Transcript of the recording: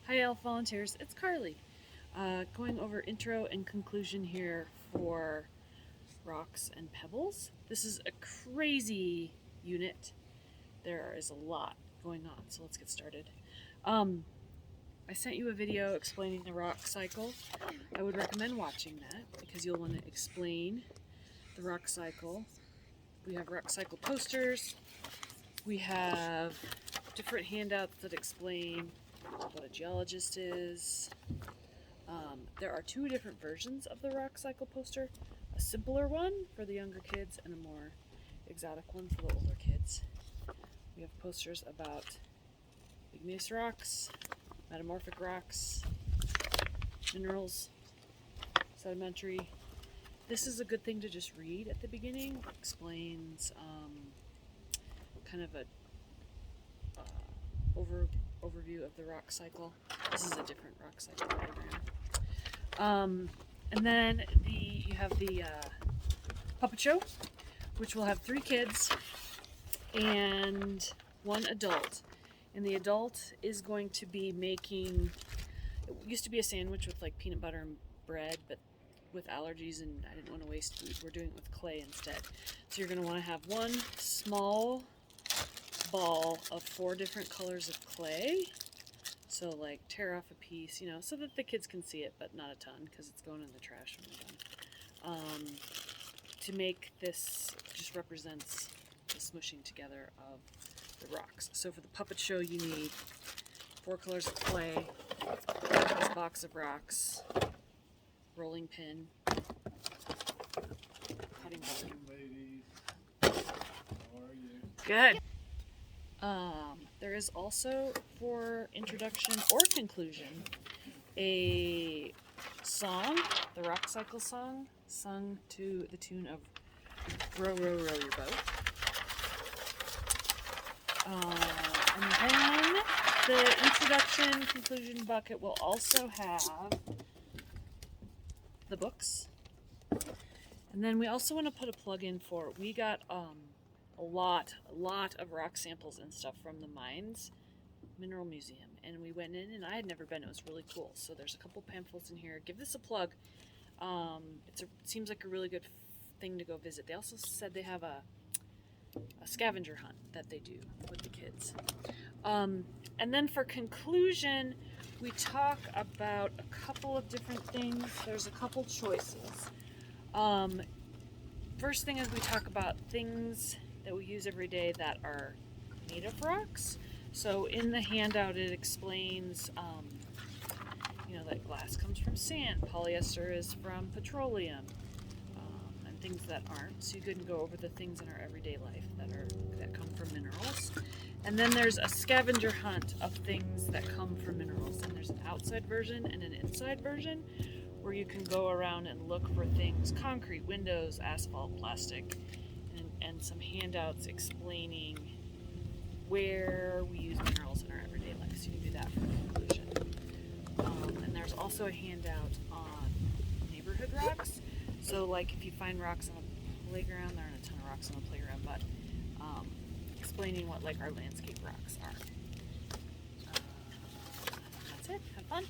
Hi Elf Volunteers, it's Carly. Going over intro and conclusion here for Rocks and Pebbles. This is a crazy unit. There is a lot going on, so let's get started. I sent you a video explaining the rock cycle. I would recommend watching that because you'll want to explain the rock cycle. We have rock cycle posters. We have different handouts that explain what a geologist is. There are two different versions of the rock cycle poster, a simpler one for the younger kids and a more exotic one for the older kids. We have posters about igneous rocks, metamorphic rocks, minerals, sedimentary. This is a good thing to just read at the beginning. It explains kind of a overview of the rock cycle. This is a different rock cycle diagram. And then you have the puppet show, which will have 3 kids and 1 adult. And the adult is going to be making, it used to be a sandwich with like peanut butter and bread, but with allergies and I didn't want to waste food, we're doing it with clay instead. So you're going to want to have 1 small ball of 4 different colors of clay. So like tear off a piece, so that the kids can see it, but not a ton because it's going in the trash when we're done. To make this just represents the smushing together of the rocks. So for the puppet show, you need 4 colors of clay, this box of rocks, rolling pin, cutting board. Ladies, how are you? Good. There is also, for introduction or conclusion, a song, the Rock Cycle song, sung to the tune of Row, Row, Row Your Boat. And then the introduction, conclusion bucket will also have the books. And then we also want to put a plug in for, we got a lot of rock samples and stuff from the Mines Mineral Museum, and we went in and I had never been. It was really cool. So there's a couple pamphlets in here. Give this a plug. It seems like a really good thing to go visit. They also said they have a scavenger hunt that they do with the kids. And then for conclusion, we talk about a couple of different things. There's a couple choices. First thing is we talk about things that we use every day that are made of rocks. So in the handout it explains, that glass comes from sand, polyester is from petroleum, and things that aren't. So you can go over the things in our everyday life that come from minerals. And then there's a scavenger hunt of things that come from minerals. And there's an outside version and an inside version where you can go around and look for things, concrete, windows, asphalt, plastic, and some handouts explaining where we use minerals in our everyday life. So you can do that for the conclusion. And there's also a handout on neighborhood rocks. So like if you find rocks on a playground, there aren't a ton of rocks on the playground, but explaining what like our landscape rocks are. That's it. Have fun.